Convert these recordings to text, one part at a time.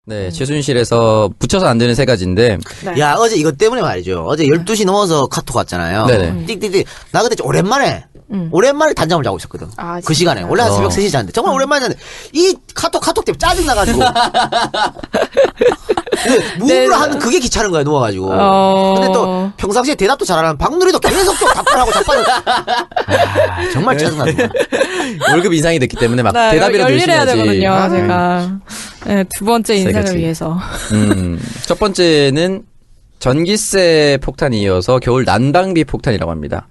네, 최순실에서 붙여서 안 되는 세 가지인데. 네. 야, 어제 이것 때문에 말이죠. 어제 12시 넘어서 카톡 왔잖아요. 네네. 띡띡띡. 나 그때 좀 오랜만에 단잠을 자고 있었거든. 아, 그 시간에. 원래 한 새벽 3시 자는데. 정말 오랜만에 잤는데. 이 카톡 때문에 짜증나가지고. 무브를 하는 그게 귀찮은 거야, 누워가지고. 근데 또 평상시에 대답도 잘하는 박누리도 계속 또 답변하고 자빠져. 아, 정말 짜증나더라. 월급 인상이 됐기 때문에 막 네, 대답이라도 열심히 열일해야 하지. 되거든요, 제가. 네, 두 번째 인상을 가지. 위해서. 첫 번째는 전기세 폭탄이 이어서 겨울 난방비 폭탄이라고 합니다.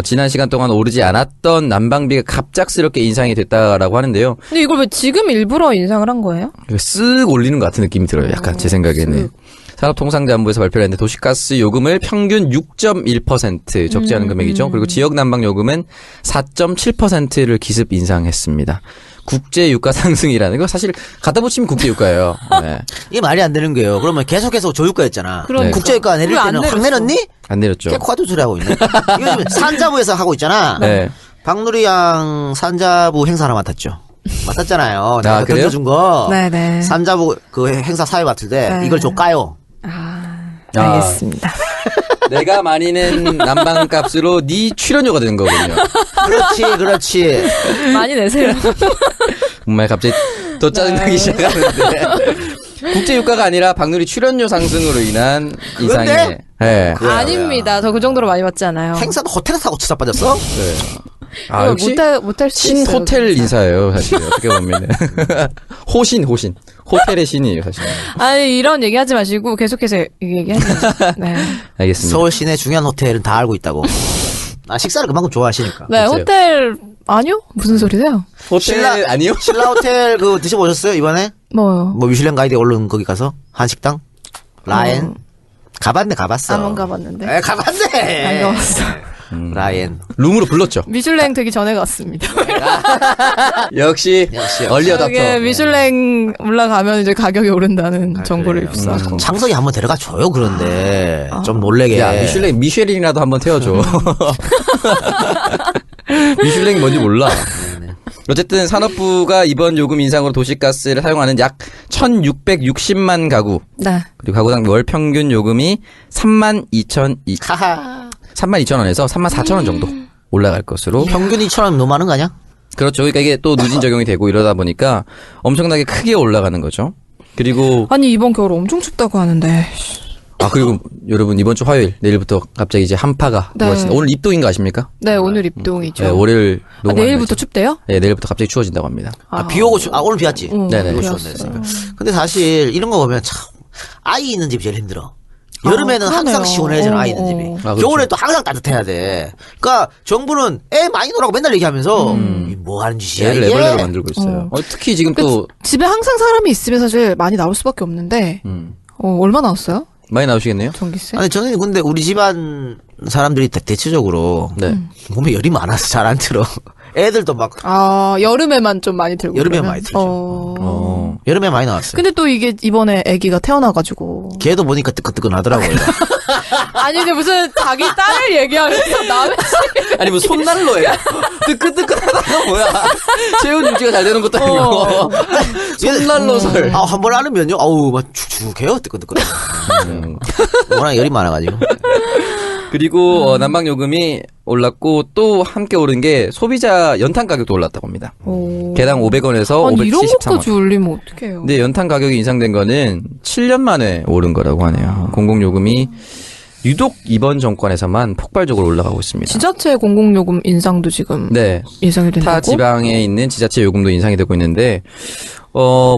지난 시간 동안 오르지 않았던 난방비가 갑작스럽게 인상이 됐다라고 하는데요. 근데 이걸 왜 지금 일부러 인상을 한 거예요? 쓱 올리는 것 같은 느낌이 들어요. 약간 제 생각에는. 산업통상자원부에서 발표를 했는데 도시가스 요금을 평균 6.1% 적지 않은 금액이죠. 그리고 지역 난방 요금은 4.7%를 기습 인상했습니다. 국제 유가 상승이라는 거 사실 갖다 붙이면 국제 유가예요. 네. 이게 말이 안 되는 거예요. 그러면 계속해서 저유가였잖아. 그러니까. 국제유가 내릴 왜 안 때는 확 내렸어? 내렸니? 안 내렸죠. 계속 화두 소리 하고 있네. 이거 지금 산자부에서 하고 있잖아. 네. 박누리 양 산자부 행사 하나 맡았죠. 맡았잖아요. 내가 그래요? 던져준 거. 네네. 산자부 그 행사 사회 맡을 때 네. 이걸 줘까요? 알겠습니다. 내가 많이 낸 난방값으로 네 출연료가 되는 거군요. 그렇지. 많이 내세요. 정말 갑자기 더 짜증나기 시작하는데. 국제 유가가 아니라 박누리 출연료 상승으로 인한 인상이. 그런데? 네. 아닙니다. 저 그 정도로 많이 받지 않아요. 행사도 호텔에서 하고 치사빠졌어? 네. 아, 이거 역시 못할 수 있어요. 신호텔 인사예요, 사실. 어떻게 보면. 호신. 호텔의 신이에요, 사실. 아니, 이런 얘기 하지 마시고 계속해서 얘기하세요. 네. 알겠습니다. 서울 시내 중요한 호텔은 다 알고 있다고. 식사를 그만큼 좋아하시니까. 네, 그렇죠. 호텔, 아니요? 무슨 소리세요? 호텔 아니요? 신라 호텔 그 드셔보셨어요, 이번에? 뭐요? 뭐 미슐랭 가이드에 오른 거기 가서? 한식당? 라엔? 가봤어. 안 가봤는데. 에, 가봤네. 안 가봤어. 라엔. 룸으로 불렀죠. 미슐랭 되기 전에 갔습니다. 역시 얼리어답터. 이게 미슐랭 올라가면 이제 가격이 오른다는 정보를 입수하고. 창석이 한번 데려가 줘요, 그런데. 좀 놀래게. 야, 미쉐린이라도 한번 태워줘. 미슐랭이 뭔지 몰라. 어쨌든 산업부가 이번 요금 인상으로 도시가스를 사용하는 약 1,660만 가구. 네. 그리고 가구당 월 평균 요금이 32,000원에서 34,000원 정도 올라갈 것으로. 평균 2,000원 너무 많은 거 아니야? 그렇죠. 그러니까 이게 또 누진 적용이 되고 이러다 보니까 엄청나게 크게 올라가는 거죠. 그리고 아니, 이번 겨울 엄청 춥다고 하는데. 그리고 여러분 이번 주 화요일 내일부터 갑자기 이제 한파가 네. 부어진다. 오늘 입동인 거 아십니까? 네, 오늘 입동이죠. 네, 월요일 내일부터 춥대요? 네, 내일부터 갑자기 추워진다고 합니다. 비 오고, 오늘 비 왔지? 네네. 비 오고 비왔어요. 추웠네. 근데 사실 이런 거 보면 참, 아이 있는 집이 제일 힘들어. 여름에는 항상 그러네요. 시원해지는 아이 있는 집이. 그렇죠. 겨울에 또 항상 따뜻해야 돼. 그러니까 정부는 애 많이 놀라고 맨날 얘기하면서 뭐 하는 짓이야 얘를 이게. 애벌레로 만들고 있어요. 특히 지금 또 집에 항상 사람이 있으면 사실 많이 나올 수밖에 없는데, 얼마 나왔어요? 많이 나오시겠네요. 전기세? 아니 저는 근데 우리 집안 사람들이 대체적으로 네. 몸에 열이 많아서 잘 안 들어. 애들도 막 여름에만 좀 많이 들고. 여름에 그러면? 많이 들죠. 여름에 많이 나왔어요. 근데 또 이게 이번에 아기가 태어나가지고. 걔도 보니까 뜨끈뜨끈하더라고요. 아니, 근데 무슨 자기 딸을 얘기하면서 남의 아니 뭐 손난로예요? 뜨끈뜨끈하다가 뭐야? 체온 유지가 잘 되는 것도 아니고 손난로설. 한 번 안으면요, 아우 막 축축해요, 뜨끈뜨끈. 워낙 열이 많아가지고. 그리고 난방 요금이 올랐고 또 함께 오른 게 소비자 연탄 가격도 올랐다고 합니다. 개당 500원에서 아니, 이런 573원. 것까지 올리면 어떡해요. 근데 연탄 가격이 인상된 거는 7년 만에 오른 거라고 하네요. 공공요금이 유독 이번 정권에서만 폭발적으로 올라가고 있습니다. 지자체 공공요금 인상도 지금 네. 예상이 된다고? 타 지방에 있는 지자체 요금도 인상이 되고 있는데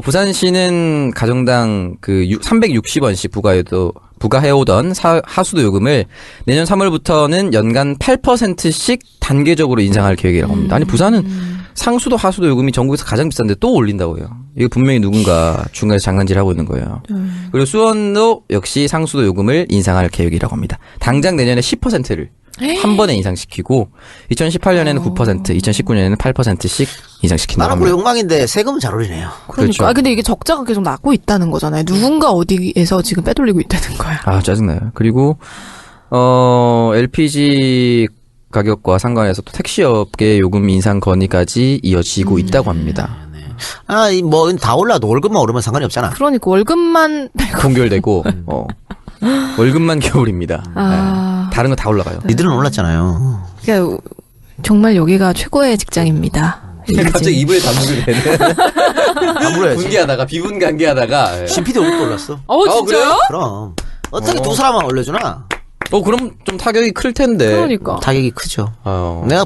부산시는 가정당 360원씩 부과해오던 하수도 요금을 내년 3월부터는 연간 8%씩 단계적으로 인상할 계획이라고 합니다. 아니 부산은 상수도 하수도 요금이 전국에서 가장 비싼데 또 올린다고요. 이거 분명히 누군가 중간에서 장난질하고 있는 거예요. 그리고 수원도 역시 상수도 요금을 인상할 계획이라고 합니다. 당장 내년에 10%를 한 번에 인상시키고 2018년에는 9%, 2019년에는 8%씩 인상시킨다고 나는 합니다. 그래 욕망인데 세금은 잘 올리네요. 그렇죠. 그러니까. 근데 이게 적자가 계속 나고 있다는 거잖아요. 누군가 어디에서 지금 빼돌리고 있다는 거야. 짜증나요. 그리고 LPG 가격과 상관해서 또 택시업계 요금 인상 건의까지 이어지고 있다고 합니다. 뭐 다 올라도 월급만 오르면 상관이 없잖아. 그러니까 월급만 동결되고 월급만 겨울입니다. 다른 거 다 올라가요. 니들은 올랐잖아요. 그러니까 정말 여기가 최고의 직장입니다. 갑자기 이불에 단무를 대네. 아무래도 분개하다가 비분간개하다가 신PD 월급도 올랐어. 진짜요? 그래요? 그럼 어떻게 두 사람만 올려주나? 그럼 좀 타격이 클 텐데. 그러니까. 타격이 크죠. 어. 내가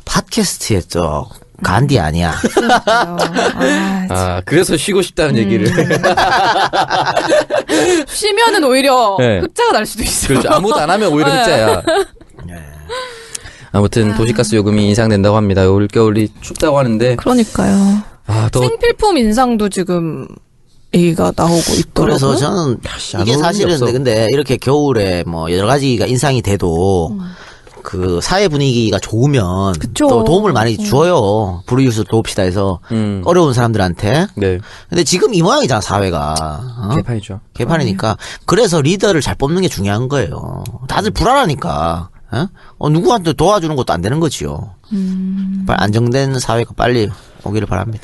팟캐스트에 저 간디 아니야. 그래서 쉬고 싶다는 얘기를. 쉬면은 오히려 네. 흑자가 날 수도 있어요. 그렇죠. 아무것도 안 하면 오히려 흑자야. 아무튼 도시가스 요금이 인상된다고 합니다. 올겨울이 춥다고 하는데. 그러니까요. 더 생필품 인상도 지금 얘기가 나오고 있더라고요. 그래서 저는 이게 사실은 근데 이렇게 겨울에 뭐 여러 가지가 인상이 돼도 그 사회 분위기가 좋으면 그쵸. 또 도움을 많이 줘요. 불우이웃을 돕시다 해서 어려운 사람들한테. 네. 근데 지금 이 모양이잖아 사회가. 개판이죠. 개판이니까. 그래서 리더를 잘 뽑는 게 중요한 거예요. 다들 불안하니까. 누구한테 도와주는 것도 안 되는 거지요. 안정된 사회가 빨리 오기를 바랍니다.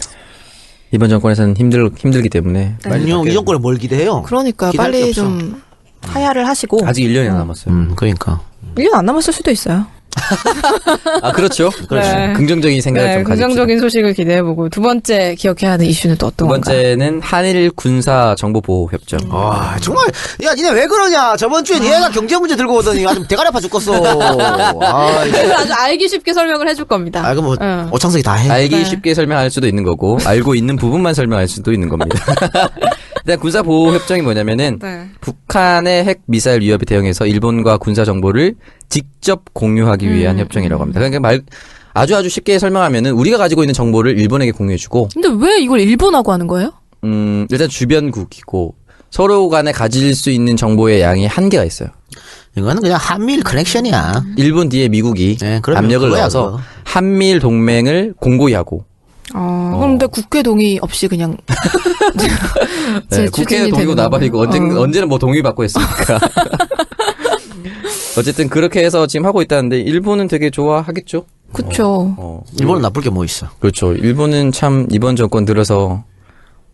이번 정권에서는 힘들기 때문에. 빨리 이 정권에 뭘 기대해요? 그러니까 기대할 게 빨리 없어. 좀 하야를 하시고. 아직 1년이 남았어요. 그러니까. 1년 안 남았을 수도 있어요. 그렇죠. 그렇죠. 네. 긍정적인 생각을 좀 가지고. 긍정적인 소식을 기대해보고 두 번째 기억해야 하는 이슈는 또 어떤 두 건가요? 번째는 한일 군사 정보 보호 협정. 정말 야 니네 왜 그러냐? 저번 주에 얘가 경제 문제 들고 오더니 아주 대가리 아파 죽겠어. 아주 알기 쉽게 설명을 해줄 겁니다. 그럼 뭐 오창석이 다 해. 알기 네. 쉽게 설명할 수도 있는 거고 알고 있는 부분만 설명할 수도 있는 겁니다. 일단 군사 보호 협정이 뭐냐면은 네. 북한의 핵 미사일 위협에 대응해서 일본과 군사 정보를 직접 공유하기 위한 협정이라고 합니다. 그러니까 아주 쉽게 설명하면은 우리가 가지고 있는 정보를 일본에게 공유해주고. 근데 왜 이걸 일본하고 하는 거예요? 일단 주변국이고 서로 간에 가질 수 있는 정보의 양이 한계가 있어요. 이거는 그냥 한미일 커넥션이야. 일본 뒤에 미국이 네, 그러면 압력을 그거야, 넣어서 그거. 한미일 동맹을 공고히 하고. 그런데 국회 동의 없이 그냥 네, 국회 동의고 나발이고 언제는 뭐 동의 받고 했으니까. 어쨌든 그렇게 해서 지금 하고 있다는데 일본은 되게 좋아하겠죠. 그쵸. 일본은 나쁠 게 뭐 있어? 그렇죠. 일본은 참 이번 정권 들어서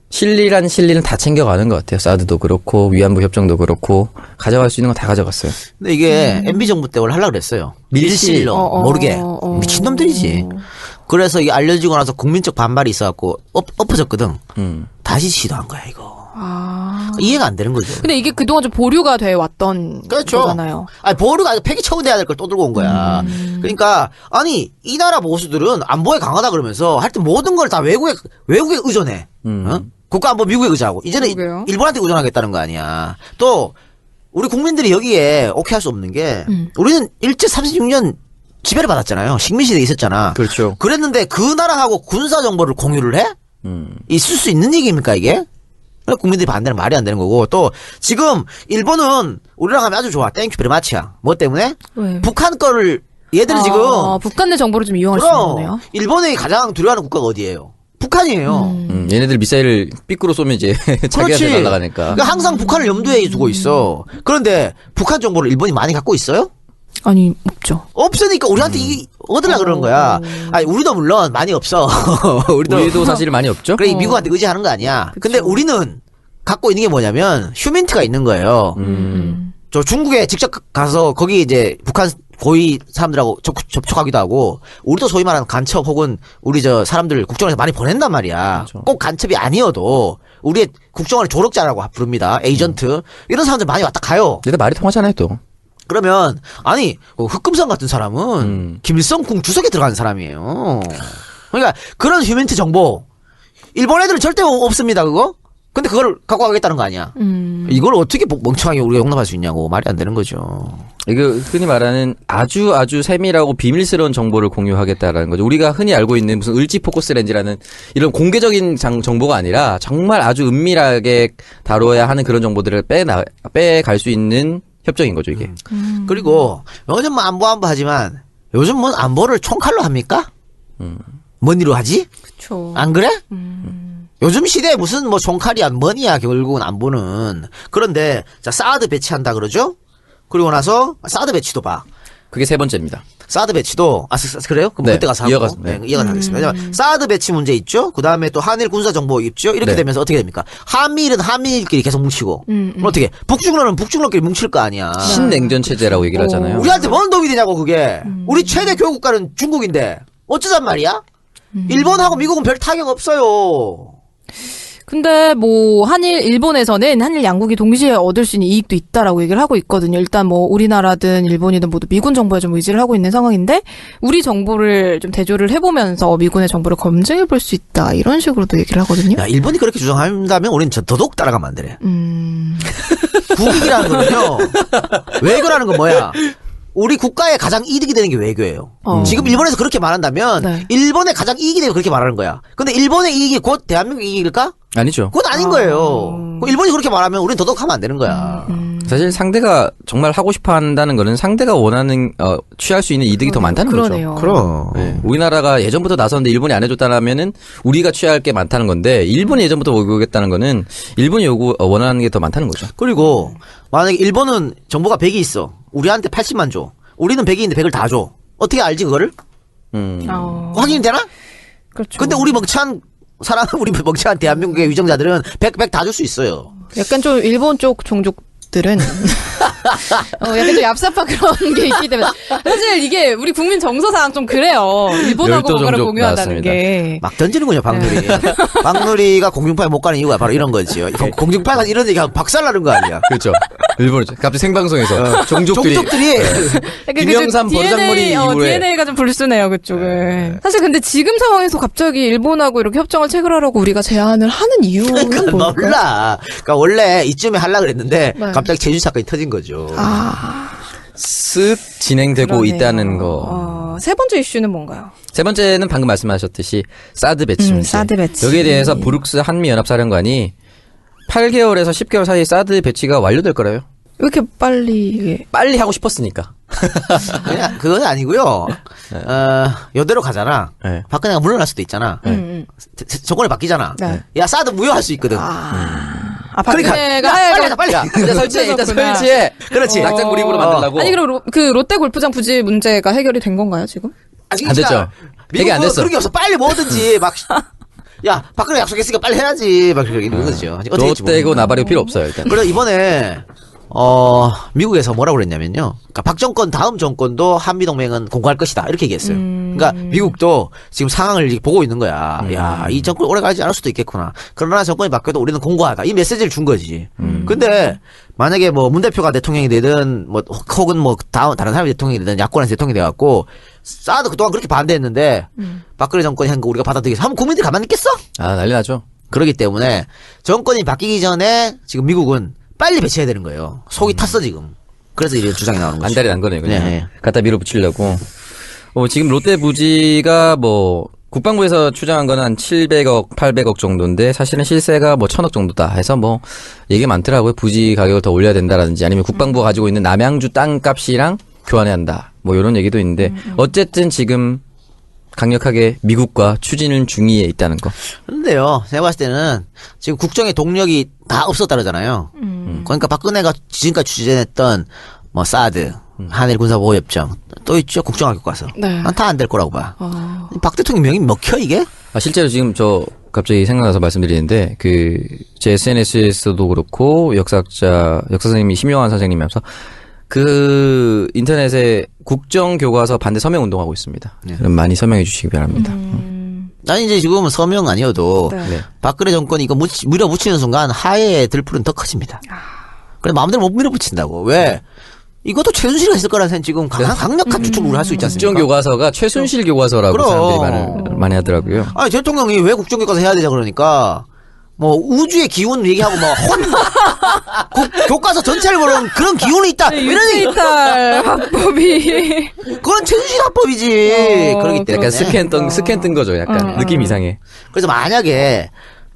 실리는 다 챙겨가는 것 같아요. 사드도 그렇고 위안부 협정도 그렇고 가져갈 수 있는 거 다 가져갔어요. 근데 이게 MB 정부 때 원래 하려고 그랬어요. 밀실로 모르게 미친놈들이지. 그래서 이게 알려지고 나서 국민적 반발이 있어갖고 엎어졌거든. 다시 시도한 거야 이거. 이해가 안 되는 거죠. 근데 이게 그동안 좀 보류가 돼 왔던 그렇죠. 거잖아요. 아니 보류가 아니라 폐기 처분돼야 될 걸 또 들고 온 거야. 그러니까 아니 이 나라 보수들은 안보에 강하다 그러면서 하여튼 모든 걸 다 외국에 의존해. 국가안보 미국에 의존하고 이제는 그러게요. 일본한테 의존하겠다는 거 아니야. 또 우리 국민들이 여기에 오케이 할 수 없는 게 우리는 일제 36년 지배를 받았잖아요. 식민시대에 있었잖아. 그렇죠. 그랬는데 그 나라하고 군사 정보를 공유를 해? 있을 수 있는 얘기입니까 이게? 국민들이 반대는 말이 안 되는 거고 또 지금 일본은 우리랑 하면 아주 좋아. 땡큐 베리마치야. 뭐 때문에? 왜? 북한 거를 얘들은 지금 북한 내 정보를 좀 이용할 수 있는 거네요. 일본이 가장 두려워하는 국가가 어디예요? 북한이에요. 얘네들 미사일을 삐꾸로 쏘면 이제 자기한테 날아가니까. 그러니까 항상 북한을 염두에 두고 있어. 그런데 북한 정보를 일본이 많이 갖고 있어요? 아니 없죠. 없으니까 우리한테 얻으려고 그러는 거야. 아니 우리도 물론 많이 없어. 우리도 사실 많이 없죠. 그래 미국한테 의지하는 거 아니야. 그쵸. 근데 우리는 갖고 있는 게 뭐냐면 휴민트가 있는 거예요. 저 중국에 직접 가서 거기 이제 북한 고위 사람들하고 접촉하기도 하고 우리도 소위 말하는 간첩 혹은 우리 저 사람들 국정원에서 많이 보낸단 말이야. 그렇죠. 꼭 간첩이 아니어도 우리의 국정원을 조력자라고 부릅니다. 에이전트 이런 사람들 많이 왔다 가요. 얘들 말이 통하잖아요 또. 그러면 아니 흑금성 같은 사람은 김일성 주석에 들어가는 사람이에요. 그러니까 그런 휴민트 정보 일본 애들은 절대 없습니다 그거. 근데 그걸 갖고 가겠다는 거 아니야. 이걸 어떻게 멍청하게 우리가 용납할 수 있냐고 말이 안 되는 거죠. 이거 흔히 말하는 아주 세밀하고 비밀스러운 정보를 공유하겠다라는 거죠. 우리가 흔히 알고 있는 무슨 을지 포커스 렌즈라는 이런 공개적인 정보가 아니라 정말 아주 은밀하게 다뤄야 하는 그런 정보들을 빼갈 수 있는 협정인 거죠 이게. 그리고 요즘 뭐 안보 하지만 요즘 뭐 안보를 총칼로 합니까? 머니로 하지? 그렇죠. 안 그래? 요즘 시대에 무슨 뭐 총칼이야 머니야 결국은 안보는. 그런데 자 사드 배치한다 그러죠? 그리고 나서 사드 배치도 봐. 그게 세 번째입니다. 사드 배치도 그래요? 그럼 네, 그때 가서 하고 이어가서 하겠습니다. 왜냐면 사드 배치 문제 있죠. 그다음에 또 한일 군사 정보 있죠. 이렇게 네. 되면서 어떻게 됩니까? 한미일은 한미일끼리 계속 뭉치고 그럼 어떻게 북중로는 북중로끼리 뭉칠 거 아니야. 신냉전 체제라고 얘기를 하잖아요. 우리한테 뭔 도움이 되냐고 그게. 우리 최대 교육국가는 중국인데 어쩌단 말이야? 일본하고 미국은 별 타격 없어요. 근데 뭐 한일 일본에서는 한일 양국이 동시에 얻을 수 있는 이익도 있다라고 얘기를 하고 있거든요. 일단 뭐 우리나라든 일본이든 모두 미군 정보에 좀 의지를 하고 있는 상황인데 우리 정보를 좀 대조를 해보면서 미군의 정보를 검증해 볼 수 있다 이런 식으로도 얘기를 하거든요. 야, 일본이 그렇게 주장한다면 우리는 더더욱 따라가면 안 되래. 국익이라는 거는요. 외교라는 건 뭐야? 우리 국가에 가장 이득이 되는 게 외교예요. 지금 일본에서 그렇게 말한다면 네. 일본에 가장 이익이 되고 그렇게 말하는 거야. 근데 일본의 이익이 곧 대한민국 이익일까? 아니죠. 그건 아닌 거예요. 그럼 일본이 그렇게 말하면 우리는 더더욱 하면 안 되는 거야. 사실 상대가 정말 하고 싶어 한다는 거는 상대가 원하는 취할 수 있는 이득이 더 많다는 그러네요. 거죠. 그럼. 네. 우리나라가 예전부터 나섰는데 일본이 안 해줬다라면은 우리가 취할 게 많다는 건데 일본이 예전부터 요구했다는 거는 일본이 원하는 게 더 많다는 거죠. 그리고 만약에 일본은 정보가 100이 있어. 우리한테 80만 줘. 우리는 100이인데 100을 다 줘. 어떻게 알지 그거를? 확인이 되나? 그렇죠. 근데 우리 멍청한 사람, 우리 멍청한 대한민국의 위정자들은 100 다 줄 수 있어요. 약간 좀 일본 쪽 종족들은 약간 좀 얍삽한 그런 게 있기 때문에 사실 이게 우리 국민 정서상 좀 그래요. 일본하고 열도 뭔가를 종족 공유한다는 나왔습니다. 게. 막 던지는 거죠, 박누리. 박누리가 공중파에 못 가는 이유가 바로 이런 거지요. 공중파가 이런 얘기하면 박살나는 거 아니야. 그렇죠. 일본 갑자기 생방송에서 종족들이 약간 김영삼 그쪽 버르장머리 이후에 DNA가 좀 불순해요, 그쪽은. 사실 근데 지금 상황에서 갑자기 일본하고 이렇게 협정을 체결하라고 우리가 제안을 하는 이유는 뭘까요? 몰라. 그러니까 원래 이쯤에 하려고 그랬는데 네. 갑자기 제주 사건이 터진 거죠. 쓱 진행되고 그러네요. 있다는 거. 세 번째 이슈는 뭔가요? 세 번째는 방금 말씀하셨듯이 사드 배치 문제. 사드 배치. 여기에 대해서 브룩스 한미연합사령관이 8개월에서 10개월 사이에 사드 배치가 완료될 거래요. 왜 이렇게 빨리 빨리 하고 싶었으니까. 그냥 그건 아니고요. 여대로 가잖아. 네. 박근혜가 물러날 수도 있잖아. 정권이 바뀌잖아. 네. 야, 사드 무효할 수 있거든. 박근혜가 빨리 하자, 빨리. 일단 설치해, 일단 그렇구나. 설치해. 그렇지. 낙장 불입으로 만들라고. 아니 그럼 그 롯데 골프장 부지 문제가 해결이 된 건가요 지금? 아니, 안 됐죠. 미국은 되게 안 됐어. 그런 게 없어. 빨리 뭐든지 막. 야, 박근혜 약속했으니까 빨리 해야지. 막 이런 거죠. 어떻게 될지 롯데고 모르겠네. 나발이고 필요 없어요, 일단. 그래서 이번에 미국에서 뭐라고 그랬냐면요. 그러니까 박 정권 다음 정권도 한미 동맹은 공고할 것이다. 이렇게 얘기했어요. 그러니까 미국도 지금 상황을 보고 있는 거야. 야, 이 정권 오래 가지 않을 수도 있겠구나. 그러나 정권이 바뀌어도 우리는 공고하다. 이 메시지를 준 거지. 근데 만약에 뭐 문 대표가 대통령이 되든 뭐 혹은 뭐 다른 사람이 대통령이 되든 야권에서 대통령이 돼 갖고 사드 그동안 그렇게 반대했는데 박근혜 정권이 한 거 우리가 받아들이겠어. 하면 국민들이 가만히 있겠어? 아, 난리 나죠. 그렇기 때문에 정권이 바뀌기 전에 지금 미국은 빨리 배치해야 되는 거예요. 속이 탔어 지금. 그래서 이런 주장이 나오는 거죠. 안달이 난 거네요, 그냥. 네. 갖다 밀어붙이려고. 지금 롯데 부지가 뭐, 국방부에서 추정한 거는 한 700억, 800억 정도인데, 사실은 실세가 뭐 1000억 정도다 해서 뭐, 얘기 많더라고요. 부지 가격을 더 올려야 된다라든지, 아니면 국방부가 가지고 있는 남양주 땅 값이랑 교환해야 한다. 뭐, 이런 얘기도 있는데, 어쨌든 지금, 강력하게 미국과 추진 중위에 있다는 거. 근데요, 제가 봤을 때는 지금 국정의 동력이 다 없었다 그러잖아요. 그러니까 박근혜가 지금까지 추진했던 뭐 사드, 한일 군사보호협정 또 있죠. 국정화 교과서. 네. 난 다 안 될 거라고 봐. 박 대통령 명이 먹혀 이게? 실제로 지금 저 갑자기 생각나서 말씀드리는데 제 SNS에서도 그렇고 역사 선생님이 심영환 선생님이면서 그 인터넷에 국정교과서 반대 서명 운동하고 있습니다. 그럼 많이 서명해 주시기 바랍니다. 아니 이제 지금은 서명 아니어도 네. 박근혜 정권이 이거 밀어붙이는 순간 하해의 들풀은 더 커집니다. 그래 마음대로 못 밀어붙인다고. 왜? 이것도 최순실이가 있을 거라는 생각 지금 강력한 추측을 할 수 있지 않습니까? 국정교과서가 최순실 교과서라고 그럼. 사람들이 말을 많이 하더라고요. 아니 대통령이 왜 국정교과서 해야 되냐 그러니까 뭐 우주의 기운 얘기하고 뭐 교과서 전체를 보는 그런 기운이 있다 이런 얘기. 유세이탈 합법이. 그건 최순실 합법이지. 그러기 때문에 약간 스캔 뜬 거죠. 약간 느낌 이상해. 그래서 만약에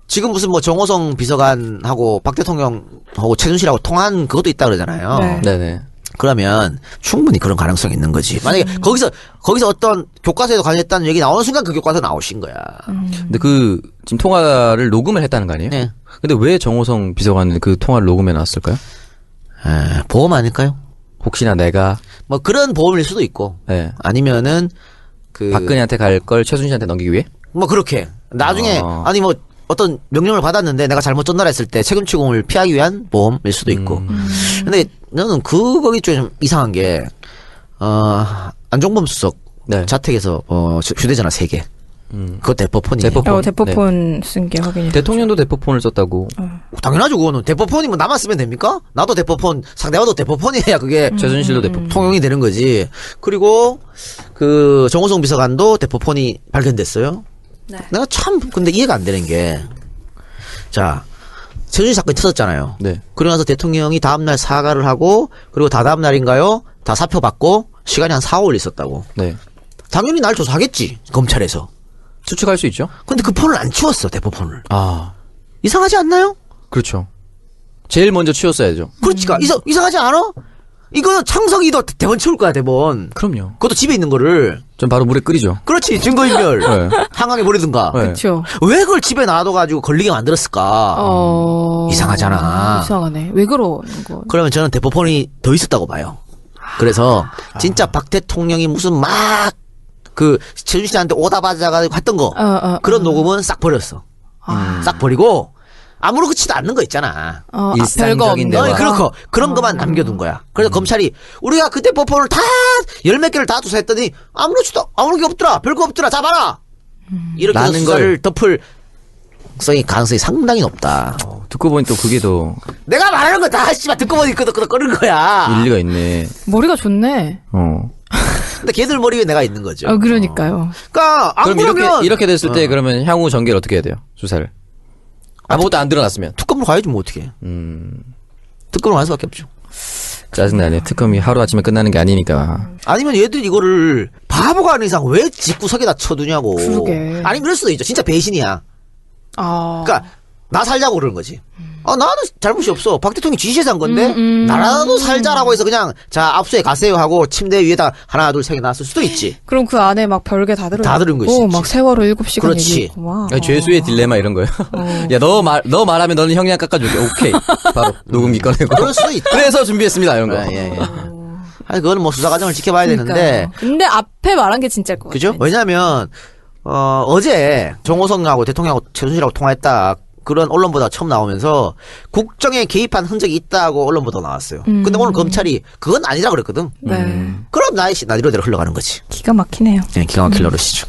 지금 무슨 뭐 정호성 비서관하고 박 대통령하고 최순실하고 통한 그것도 있다 그러잖아요. 네. 네네. 그러면 충분히 그런 가능성이 있는 거지. 만약에 거기서 어떤 교과서에도 관여했다는 얘기 나오는 순간 그 교과서 나오신 거야. 근데 지금 통화를 녹음을 했다는 거 아니에요? 네. 근데 왜 정호성 비서관은 그 통화를 녹음해 놨을까요? 보험 아닐까요? 혹시나 내가 뭐 그런 보험일 수도 있고 네. 아니면은 그 박근혜한테 갈 걸 최순실한테 넘기기 위해? 뭐 그렇게 나중에 아니 뭐 어떤 명령을 받았는데 내가 잘못 전달했을 때 책임 추궁을 피하기 위한 보험일 수도 있고. 근데 저는 거기 좀 이상한 게 안종범 수석 네. 자택에서 휴대전화 3개. 그거 대포폰이에요. 대포폰. 대포폰 쓴 게 확인이. 대통령도 대포폰을 썼다고. 당연하죠. 그거는 대포폰이 뭐 나만 쓰면 됩니까? 나도 대포폰, 상대방도 대포폰이어야 그게 최순실도 대포폰. 통용이 되는 거지. 그리고 그 정호성 비서관도 대포폰이 발견됐어요. 네. 내가 참 근데 이해가 안 되는 게, 자 최순실 사건이 터졌잖아요. 네. 그러고 나서 대통령이 다음날 사과를 하고, 그리고 다다음 날인가요? 다 사표 받고 시간이 한 4, 5일 있었다고. 네. 당연히 날 조사하겠지, 검찰에서. 추측할 수 있죠. 근데 그 폰을 안 치웠어, 대포폰을. 아, 이상하지 않나요? 그렇죠. 제일 먼저 치웠어야죠. 그렇지가. 이상하지 않아? 이거는 창석이도 대본 치울 거야, 대본. 그럼요. 그것도 집에 있는 거를. 전 바로 물에 끓이죠. 그렇지, 증거인멸. 네. 한강에 버리든가. 네. 그렇죠. 왜 그걸 집에 놔둬가지고 걸리게 만들었을까? 이상하잖아. 이상하네. 왜 그러는 거? 그러면 저는 대포폰이 더 있었다고 봐요. 그래서 진짜 박 대통령이 무슨 막 그 최준실한테 오다바자가지고 했던 거 그런 녹음은 싹 버렸어. 싹 버리고 아무렇지도 않는 거 있잖아. 일상적인 대화. 그렇고 그런 것만 남겨둔 거야. 그래서 검찰이 우리가 그때 대포폰을 다 열 몇 개를 다 조사했더니 아무런 게 없더라. 별거 없더라. 잡아라. 이렇게 해서 라는 수사를 덮을 가능성이 상당히 높다. 듣고 보니 또 그게 더 내가 말하는 거 다 씨발 듣고 보니 끄덕끄덕 거리는 거야. 일리가 있네. 머리가 좋네. 근데 걔들 머리 위에 내가 있는 거죠. 그러니까요. 그러니까 안 그럼 그러면 이렇게 됐을 때 그러면 향후 전개를 어떻게 해야 돼요? 수사를. 아무것도 안 드러났으면. 특검으로 가야지 뭐 어떻게. 특검으로 갈 수밖에 없죠. 짜증나네. 특검이 하루아침에 끝나는 게 아니니까. 아니면 얘들이 이거를 바보가 아닌 이상 왜 집구석에다 쳐두냐고. 그러게. 아니면 그럴 수도 있죠. 진짜 배신이야. 그러니까 나 살자고 그러는 거지. 나는 잘못이 없어. 박 대통령이 지시해서 한 건데 나라도 살자라고 해서 그냥 자 압수해 가세요 하고 침대 위에다 하나 둘 세 개 놨을 수도 있지. 그럼 그 안에 막 별게 다 들어. 다 들은 거 있지. 막 세월호 7시간 그렇지. 얘기했고 막. 아니, 죄수의 딜레마 이런 거예요. 야, 너 말하면 너는 형량 깎아줄게. 오케이. 바로 녹음기 꺼내고. 그럴 수도 있다. 그래서 준비했습니다. 이런 거. 예. 아니 그거는 뭐 수사 과정을 지켜봐야 되는데. 근데 앞에 말한 게 진짜일 것 그죠? 같아요. 왜냐면 어제 정호성하고 대통령하고 최순실하고 통화했다. 그런 언론 보도가 처음 나오면서 국정에 개입한 흔적이 있다고 언론 보도가 나왔어요. 근데 오늘 검찰이 그건 아니라 그랬거든. 네. 그럼 나디로대로 흘러가는 거지. 기가 막히네요. 네, 기가 막힐 노릇이죠.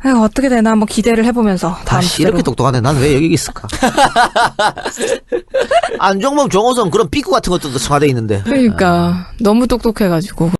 아이고, 어떻게 되나 한번 기대를 해보면서 다음 다시 주제로. 이렇게 똑똑한데 난 왜 여기 있을까? 안종범, 정호성 그런 삐꾸 같은 것들도 청와대에 있는데. 그러니까 너무 똑똑해가지고.